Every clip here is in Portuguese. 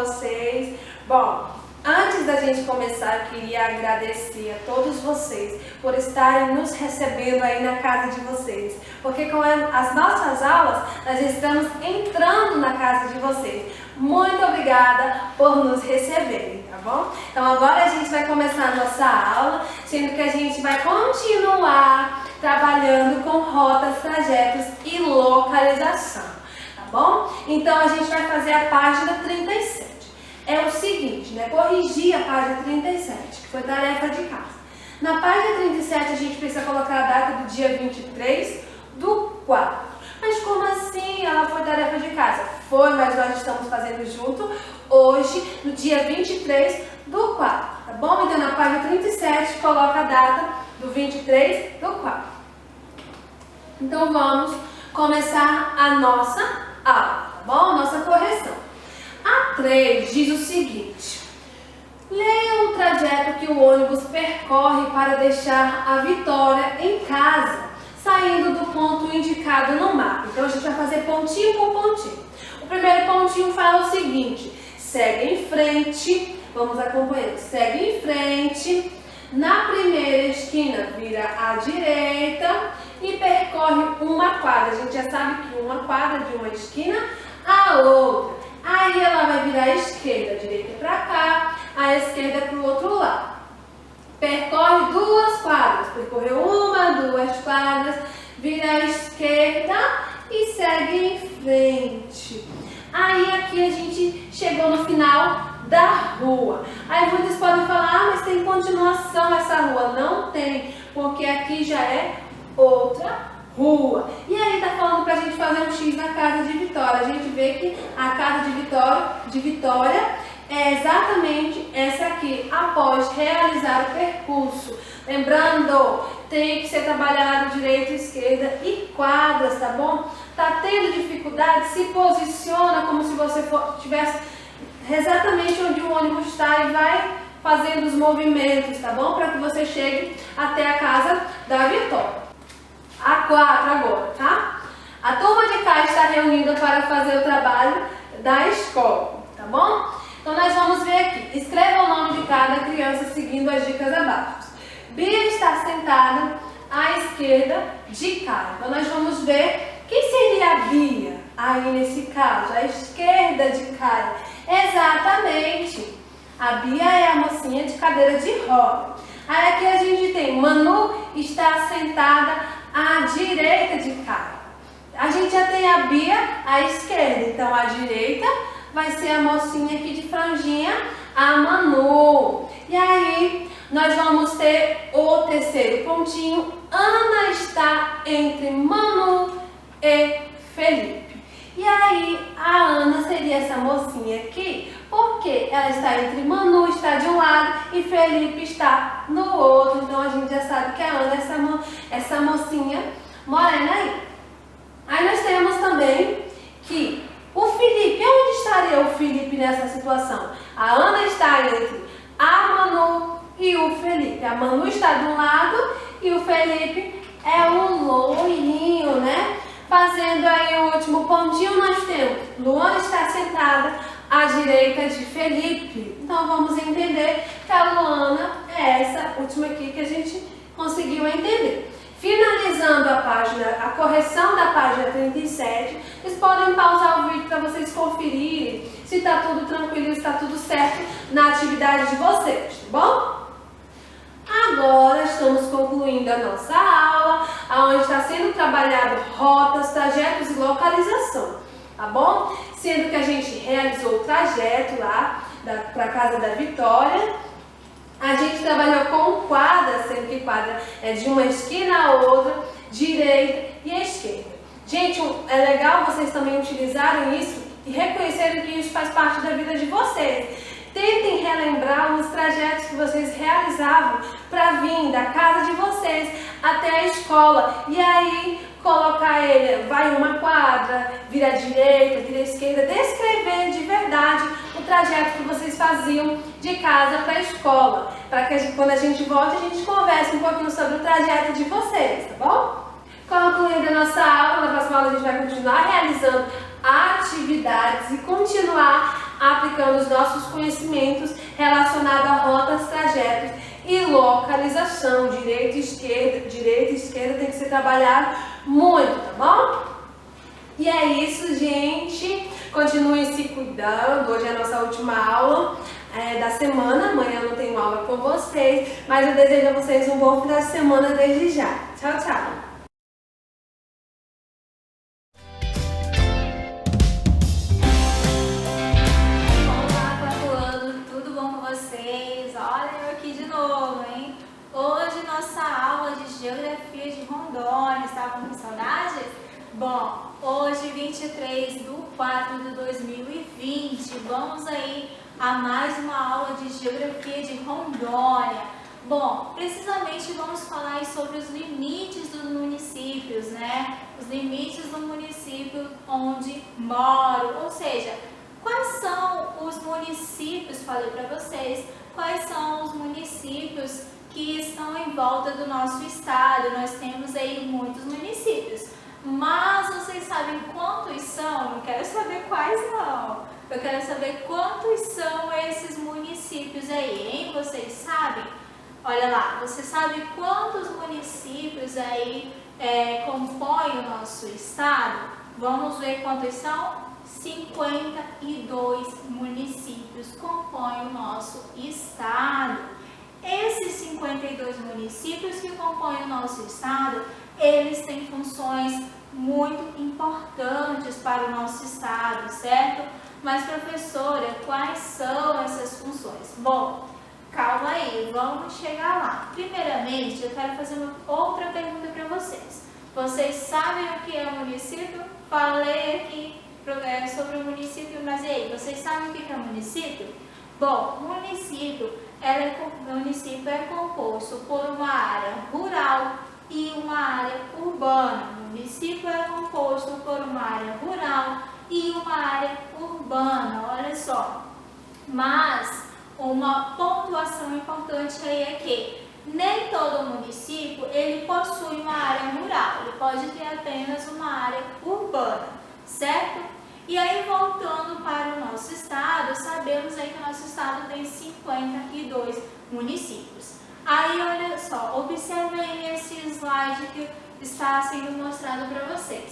vocês. Bom, antes da gente começar, eu queria agradecer a todos vocês por estarem nos recebendo aí na casa de vocês. Porque com as nossas aulas, nós estamos entrando na casa de vocês. Muito obrigada por nos receberem, tá bom? Então agora a gente vai começar a nossa aula, sendo que a gente vai continuar trabalhando com rotas, trajetos e localização, tá bom? Então a gente vai fazer a página 37. É o seguinte, né? Corrigir a página 37, que foi tarefa de casa. Na página 37 a gente precisa colocar a data do dia 23/4. Mas como assim? Ela foi tarefa de casa? Foi, mas nós estamos fazendo junto hoje, no dia 23/4, tá bom? Então na página 37 coloca a data do 23/4. Então vamos começar a nossa aula, tá bom? Nossa correção. A 3 diz o seguinte: leia o trajeto que o ônibus percorre para deixar a Vitória em casa, saindo do ponto indicado no mapa. Então a gente vai fazer pontinho por pontinho. O primeiro pontinho fala o seguinte: segue em frente, vamos acompanhando, segue em frente, na primeira esquina vira à direita e percorre uma quadra. A gente já sabe que uma quadra de uma esquina a outra. Aí ela vai virar à esquerda, a direita para cá, a esquerda para o outro lado. Percorre 2 quadras, percorreu 1, 2 quadras, vira à esquerda e segue em frente. Aí aqui a gente chegou no final da rua. Aí muitos podem falar, mas tem continuação essa rua. Não tem, porque aqui já é outra rua. E aí tá falando pra gente fazer um X na casa de Vitória. A gente vê que a casa de Vitória é exatamente essa aqui, após realizar o percurso. Lembrando, tem que ser trabalhado direita, esquerda e quadras, tá bom? Tá tendo dificuldade? Se posiciona como se você estivesse exatamente onde o ônibus está e vai fazendo os movimentos, tá bom? Para que você chegue até a casa da Vitória. A 4 agora, tá? A turma de cá está reunida para fazer o trabalho da escola, tá bom? Então nós vamos ver aqui. Escreva o nome de cada criança seguindo as dicas abaixo. Bia está sentada à esquerda de cá. Então nós vamos ver quem seria a Bia aí nesse caso, à esquerda de cá. Exatamente. A Bia é a mocinha de cadeira de roda. Aí aqui a gente tem Manu está sentada à direita de cá. A gente já tem a Bia à esquerda, então à direita vai ser a mocinha aqui de franjinha, a Manu. E aí nós vamos ter o terceiro pontinho. Ana está entre Manu e Felipe. E aí a Ana seria essa mocinha aqui, porque ela está entre Manu, está de um lado, e Felipe está no outro. Então a gente já sabe que a Ana é essa mocinha morena aí. Aí nós temos também que o Felipe, onde estaria o Felipe nessa situação? A Ana está entre a Manu e o Felipe. A Manu está de um lado e o Felipe é um loirinho, né? Fazendo aí o último pontinho, nós temos Luana está sentada à direita de Felipe. Então vamos entender que a Luana é essa última aqui que a gente conseguiu entender. Finalizando a página, a correção da página 37, vocês podem pausar o vídeo para vocês conferirem se está tudo tranquilo, se está tudo certo na atividade de vocês, tá bom? Agora estamos concluindo a nossa aula, onde está sendo trabalhado rotas, trajetos e localização, tá bom? Sendo que a gente realizou o trajeto lá para a casa da Vitória. A gente trabalhou com quadra, sendo que quadra é de uma esquina a outra, direita e esquerda. Gente, é legal vocês também utilizarem isso e reconhecerem que isso faz parte da vida de vocês. Tentem relembrar os trajetos que vocês realizavam para vir da casa de vocês até a escola. E aí, colocar ele, vai uma quadra, vira à direita, vira à esquerda, descrever de verdade o trajeto que vocês faziam de casa para a escola. Para que quando a gente volta, a gente converse um pouquinho sobre o trajeto de vocês, tá bom? Concluindo a nossa aula, na próxima aula a gente vai continuar realizando atividades e continuar aplicando os nossos conhecimentos relacionados a rotas, trajetos e localização. Direita e esquerda tem que ser trabalhado muito, tá bom? E é isso, gente. Continuem se cuidando. Hoje é a nossa última aula da semana. Amanhã eu não tenho aula com vocês, mas eu desejo a vocês um bom final de semana desde já. Tchau, tchau. Nossa aula de Geografia de Rondônia. Estavam com saudades? Bom, hoje 23/4/2020, vamos aí a mais uma aula de Geografia de Rondônia. Bom, precisamente vamos falar aí sobre os limites dos municípios, né? Os limites do município onde moro, ou seja, quais são os municípios, falei para vocês, quais são os municípios que estão em volta do nosso estado. Nós temos aí muitos municípios, mas vocês sabem quantos são? Não quero saber quais não, eu quero saber quantos são esses municípios aí, hein? Vocês sabem? Olha lá, você sabe quantos municípios aí compõem o nosso estado? Vamos ver quantos são? 52 municípios compõem o nosso estado. Esses 52 municípios que compõem o nosso estado, eles têm funções muito importantes para o nosso estado, certo? Mas, professora, quais são essas funções? Bom, calma aí, vamos chegar lá. Primeiramente, eu quero fazer uma outra pergunta para vocês. Vocês sabem o que é município? Falei aqui sobre o município, mas e aí, vocês sabem o que é município? Bom, o município é composto por uma área rural e uma área urbana. O município é composto por uma área rural e uma área urbana, olha só. Mas uma pontuação importante aí é que nem todo município ele possui uma área rural, ele pode ter apenas uma área urbana, certo? E aí, voltando para o nosso estado, sabemos aí que o nosso estado tem 52 municípios. Aí, olha só, observe aí esse slide que está sendo mostrado para vocês.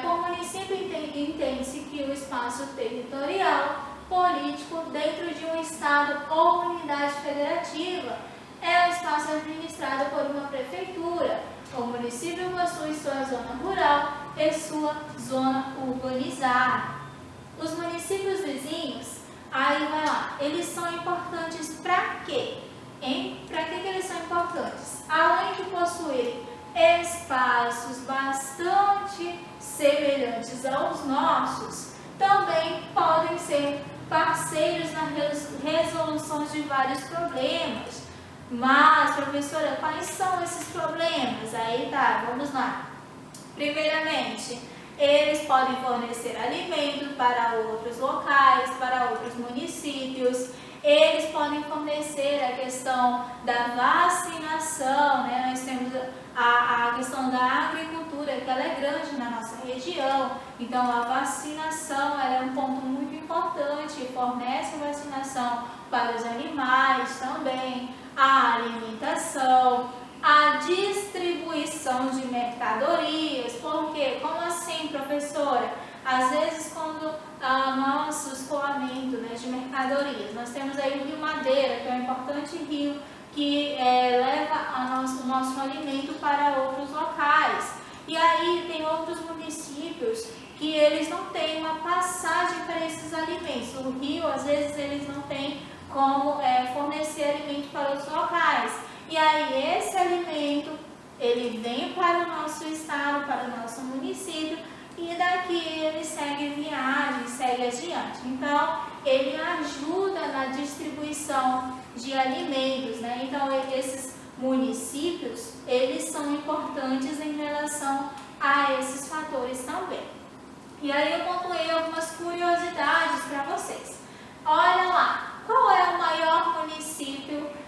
Como município, entende-se que o espaço territorial, político, dentro de um estado ou unidade federativa, é o espaço administrado por uma prefeitura. O município possui sua zona rural e sua zona urbanizada. Os municípios vizinhos, aí vai lá, eles são importantes para quê? Para que eles são importantes? Além de possuírem espaços bastante semelhantes aos nossos, também podem ser parceiros nas resoluções de vários problemas. Mas, professora, quais são esses problemas? Aí tá, vamos lá. Primeiramente, eles podem fornecer alimento para outros locais, para outros municípios. Eles podem fornecer a questão da vacinação, né? Nós temos a questão da agricultura, que ela é grande na nossa região. Então, a vacinação ela é um ponto muito importante, fornece vacinação para os animais também, a alimentação, a distribuição de mercadorias. Por quê? Como assim, professora? Às vezes, quando nosso escoamento, né, de mercadorias, nós temos aí o Rio Madeira, que é um importante rio que leva o nosso alimento para outros locais. E aí tem outros municípios que eles não têm uma passagem para esses alimentos. O rio, às vezes, eles não têm como fornecer alimento para os locais. E aí esse alimento, ele vem para o nosso estado, para o nosso município, e daqui ele segue viagem, segue adiante. Então, ele ajuda na distribuição de alimentos, né? Então, esses municípios, eles são importantes em relação a esses fatores também. E aí eu pontuei algumas curiosidades para vocês. Olha lá, qual é o maior município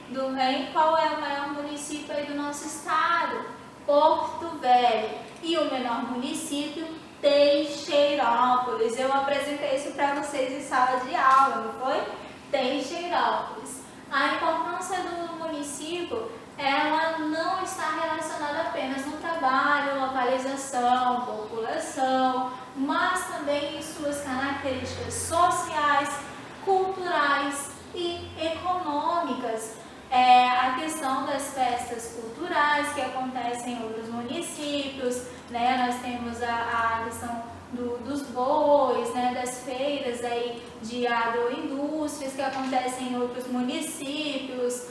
qual é o maior município aí do nosso estado? Porto Velho. E o menor município? Teixeirópolis. Eu apresentei isso para vocês em sala de aula, não foi? Teixeirópolis. A importância do município, ela não está relacionada apenas no trabalho, localização, população, mas também em suas características sociais, culturais e econômicas. A questão das festas culturais que acontecem em outros municípios, né? Nós temos a questão dos bois, né? Das feiras aí de agroindústrias que acontecem em outros municípios,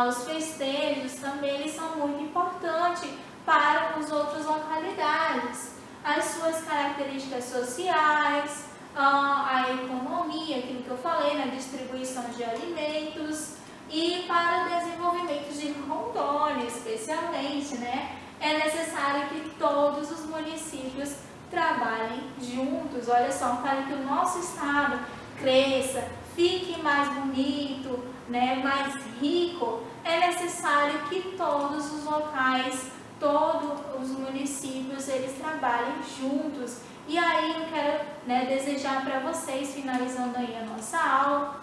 os festejos também eles são muito importantes para as outras localidades. As suas características sociais, a economia, aquilo que eu falei, na distribuição de alimentos. E para o desenvolvimento de Rondônia, especialmente, né, é necessário que todos os municípios trabalhem juntos. Olha só, para que o nosso estado cresça, fique mais bonito, né, mais rico, é necessário que todos os locais, todos os municípios, eles trabalhem juntos. E aí eu quero, né, desejar para vocês, finalizando aí a nossa aula,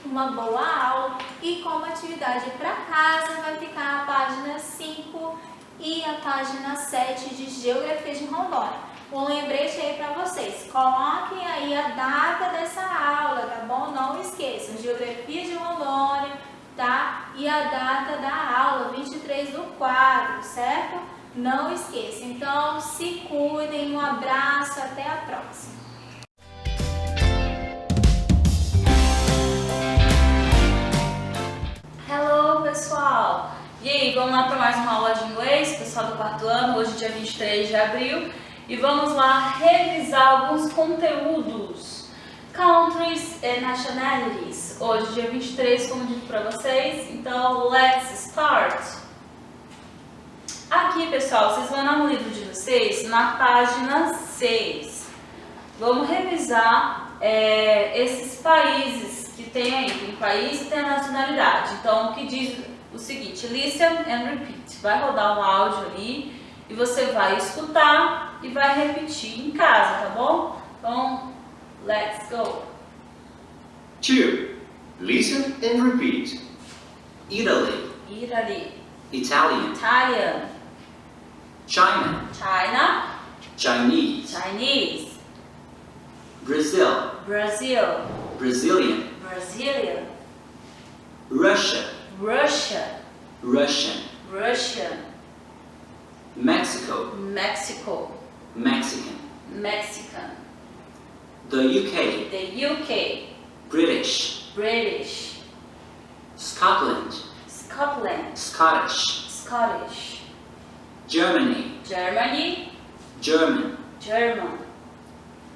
uma boa aula, e como atividade para casa vai ficar a página 5 e a página 7 de Geografia de Rondônia. Um lembrete aí para vocês, coloquem aí a data dessa aula, tá bom? Não esqueçam, Geografia de Rondônia, tá? E a data da aula, 23/4, certo? Não esqueçam. Então, se cuidem, um abraço, até a próxima. Hello, pessoal! E aí, vamos lá para mais uma aula de inglês, pessoal do 4º ano, hoje dia 23 de abril, e vamos lá revisar alguns conteúdos. Countries and Nationalities, hoje dia 23, como dito para vocês, então let's start! Aqui, pessoal, vocês vão lá no livro de vocês, na página 6. Vamos revisar esses países que tem aí, tem país e tem a nacionalidade. Então, o que diz o seguinte, listen and repeat. Vai rodar um áudio ali e você vai escutar e vai repetir em casa, tá bom? Então, let's go. 2. Listen and repeat. Italy, Italy, Italian, Italian, China, China, Chinese, Chinese, Brazil, Brazil, Brazilian, Brazilian, Russia, Russia, Russian, Russian, Mexico, Mexico, Mexican, Mexican, the UK, the UK, British, British, Scotland, Scotland, Scottish, Scottish, Germany, Germany, German, German,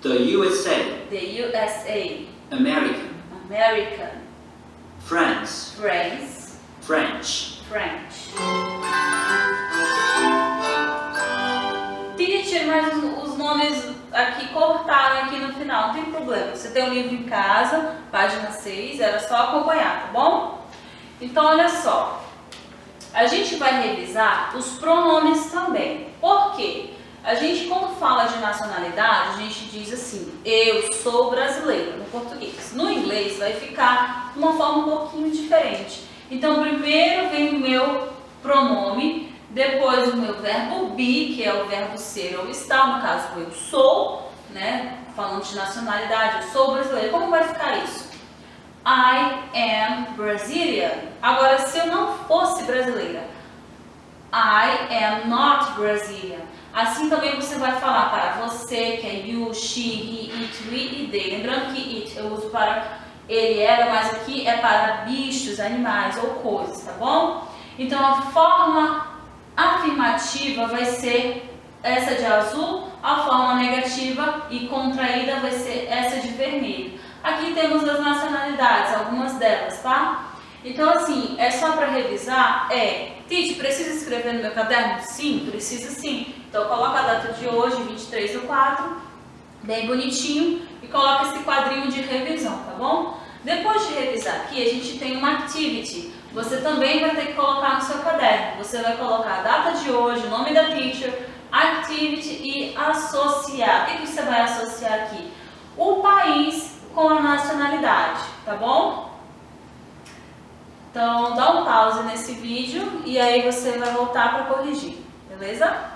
the USA, the USA, American, American, France, France, French. French. Teacher, mas os nomes aqui cortaram aqui no final, não tem problema. Você tem o livro em casa, página 6, era só acompanhar, tá bom? Então, olha só. A gente vai revisar os pronomes também. Por quê? A gente, quando fala de nacionalidade, a gente diz assim, eu sou brasileiro, no português. No inglês vai ficar de uma forma um pouquinho diferente. Então, primeiro vem o meu pronome, depois o meu verbo be, que é o verbo ser ou estar, no caso eu sou, né? Falando de nacionalidade, eu sou brasileiro. Como vai ficar isso? I am Brazilian. Agora, se eu não fosse brasileira, I am not Brazilian. Assim também você vai falar para você, que é you, she, he, it, we e they. Lembrando que it eu uso para ele, ela, mas aqui é para bichos, animais ou coisas, tá bom? Então a forma afirmativa vai ser essa de azul, a forma negativa e contraída vai ser essa de vermelho. Aqui temos as nacionalidades, algumas delas, tá? Então assim, é só para revisar, Titi, precisa escrever no meu caderno? Sim, precisa sim. Então coloca a data de hoje, 23/4, bem bonitinho, e coloca esse quadrinho de revisão, tá bom? Depois de revisar aqui, a gente tem uma activity. Você também vai ter que colocar no seu caderno. Você vai colocar a data de hoje, o nome da teacher, activity e associar. O que você vai associar aqui? O país com a nacionalidade, tá bom? Então, dá um pause nesse vídeo e aí você vai voltar para corrigir, beleza?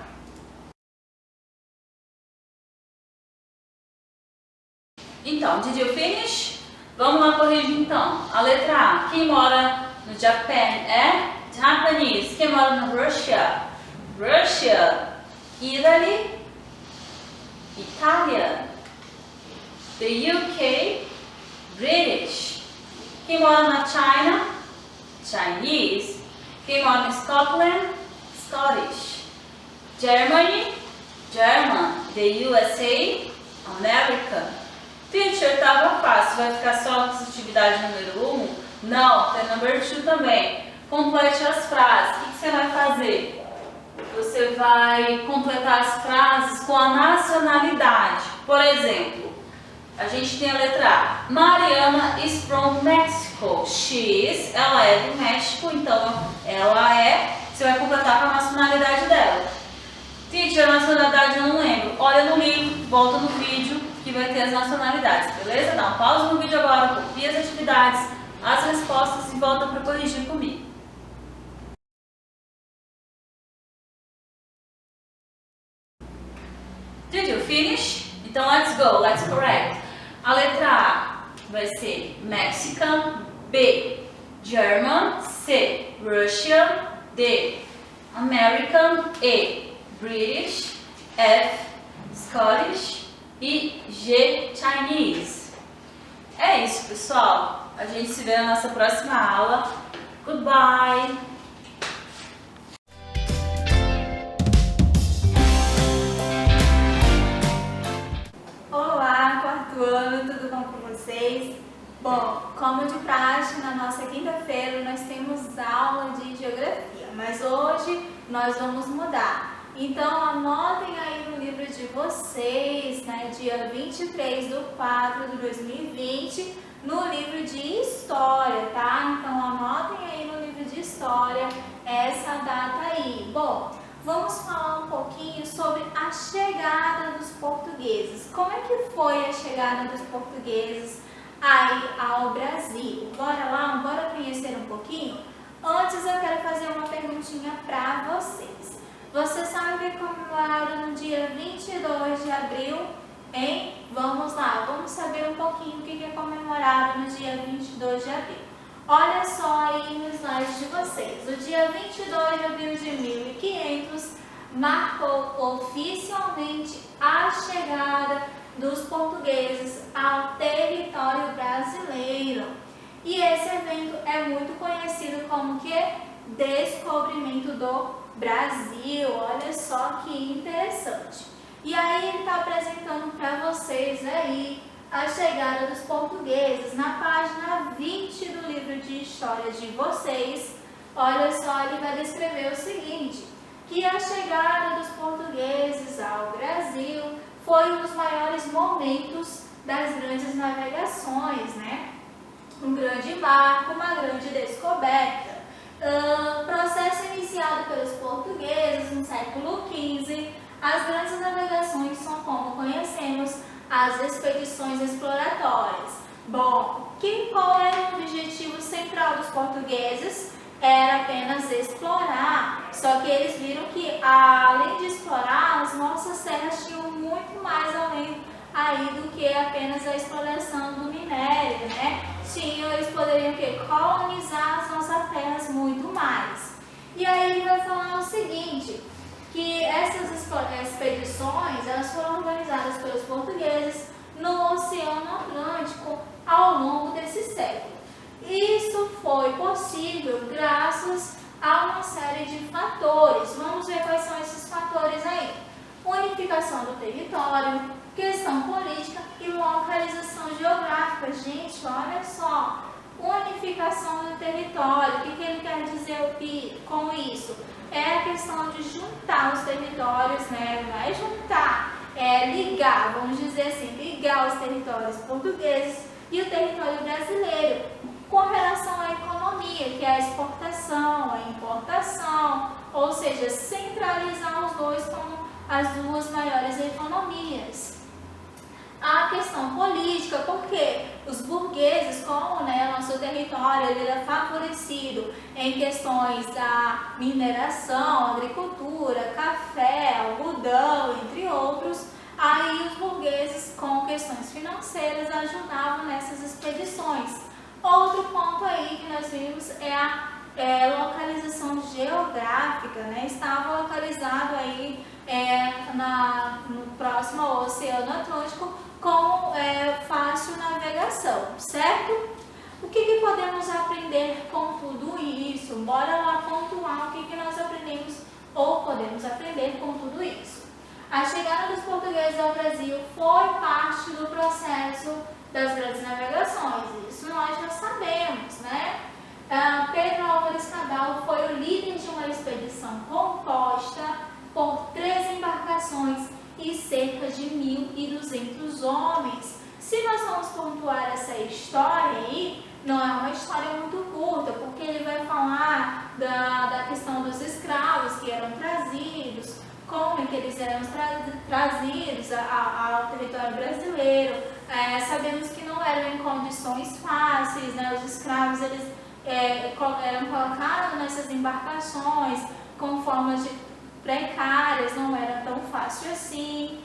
Então, did you finish? Vamos lá corrigir então. A letra A. Quem mora no Japão é Japanese. Quem mora na Russia? Russia. Italy? Italian. The UK? British. Quem mora na China? Chinese. Quem mora no Scotland? Scottish. Germany? German. The USA? American. Teacher, estava fácil, vai ficar só com essa atividade número 1? Não, tem number 2 também. Complete as frases. O que você vai fazer? Você vai completar as frases com a nacionalidade. Por exemplo, a gente tem a letra A. Mariana is from Mexico. Ela é do México, então você vai completar com a nacionalidade dela. Teacher, a nacionalidade eu não lembro. Olha no livro, volta no vídeo que vai ter as nacionalidades, beleza? Dá um pause no vídeo agora, copia as atividades, as respostas e volta para corrigir comigo. Did you finish? Então, let's go, let's correct. A letra A vai ser Mexican, B, German, C, Russian, D, American, E, British, F, Scottish e G, Chinese. É isso, pessoal. A gente se vê na nossa próxima aula. Goodbye! Olá, quarto ano, tudo bom com vocês? Bom, como de praxe, na nossa quinta-feira nós temos aula de geografia, mas hoje nós vamos mudar. Então anotem aí no livro de vocês, né, dia 23/4/2020, no livro de História, tá? Então anotem aí no livro de História essa data aí. Bom, vamos falar um pouquinho sobre a chegada dos portugueses. Como é que foi a chegada dos portugueses aí ao Brasil? Bora lá, bora conhecer um pouquinho? Antes eu quero fazer uma perguntinha para vocês. Você sabe que comemoraram no dia 22 de abril, hein? Vamos lá, vamos saber um pouquinho o que é comemorado no dia 22 de abril. Olha só aí no slide de vocês. O dia 22 de abril de 1500 marcou oficialmente a chegada dos portugueses ao território brasileiro. E esse evento é muito conhecido como que Descobrimento do Brasil. Olha só que interessante. E aí ele está apresentando para vocês aí a chegada dos portugueses na página 20 do livro de história de vocês. Olha só, ele vai descrever o seguinte, que a chegada dos portugueses ao Brasil foi um dos maiores momentos das grandes navegações, né? Um grande marco, uma grande descoberta. Processo iniciado pelos portugueses no século XV, as grandes navegações são como conhecemos as expedições exploratórias. Bom, qual era o objetivo central dos portugueses? Era apenas explorar, só que eles viram que além de explorar, as nossas terras tinham muito mais além aí do que apenas a exploração do minério, né? Eles poderiam colonizar as nossas terras muito mais. E aí ele vai falar o seguinte, que essas expedições elas foram organizadas pelos portugueses no Oceano Atlântico ao longo desse século. Isso foi possível graças a uma série de fatores. Vamos ver quais são esses fatores aí. Unificação do território, questão política e localização geográfica. Gente, olha só, unificação do território, o que ele quer dizer com isso? É a questão de juntar os territórios, né? Não é juntar, é ligar, vamos dizer assim, ligar os territórios portugueses e o território brasileiro com relação à economia, que é a exportação, a importação, ou seja, centralizar os dois como as duas maiores economias. A questão política, porque os burgueses, como nosso território ele é favorecido em questões da mineração, agricultura, café, algodão, entre outros, aí os burgueses com questões financeiras ajudavam nessas expedições. Outro ponto aí que nós vimos é a localização geográfica, estava localizado aí no próximo ao Oceano Atlântico com fácil navegação, certo? O que podemos aprender com tudo isso? Bora lá pontuar o que nós aprendemos ou podemos aprender com tudo isso. A chegada dos portugueses ao Brasil foi parte do processo das grandes navegações, isso nós já sabemos, Pedro Álvares Cabral foi o líder de uma expedição composta por 3 embarcações e cerca de 1.200 homens. Se nós vamos pontuar essa história aí, não é uma história muito curta, porque ele vai falar da questão dos escravos que eram trazidos, como que eles eram trazidos ao território brasileiro. Sabemos que não eram em condições fáceis, os escravos eles eram colocados nessas embarcações com formas precárias, não era tão fácil assim.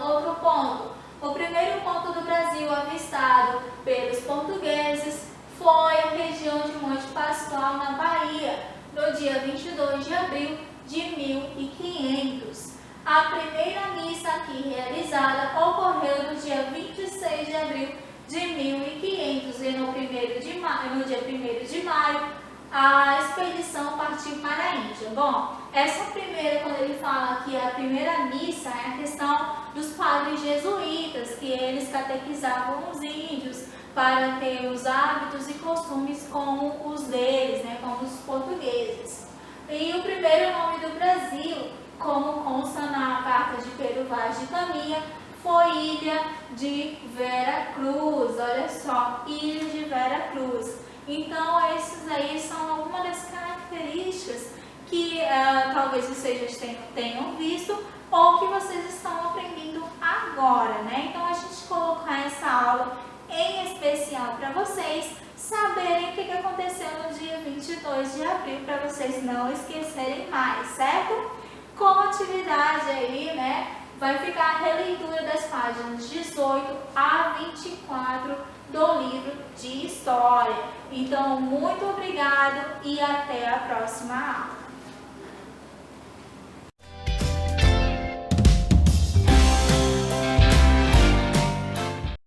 Outro ponto, o primeiro ponto do Brasil avistado pelos portugueses foi a região de Monte Pascoal, na Bahia, no dia 22 de abril de 1500. A primeira missa aqui realizada ocorreu no dia 26 de abril de 1500 e no dia 1º de maio a expedição partiu para a Índia. Bom, essa primeira, quando ele fala que a primeira missa é a questão dos padres jesuítas, que eles catequizavam os índios para ter os hábitos e costumes como os deles, como os portugueses. E o primeiro nome do Brasil, como consta na carta de Pedro Vaz de Caminha, foi Ilha de Vera Cruz. Olha só, Ilha de Vera Cruz. Então, esses aí são algumas das características que talvez vocês já tenham visto ou que vocês estão aprendendo agora, Então, a gente colocar essa aula em especial para vocês saberem o que aconteceu no dia 22 de abril, para vocês não esquecerem mais, certo? Como atividade aí, vai ficar a releitura das páginas 18 a 24 do livro de História. Então, muito obrigado e até a próxima aula.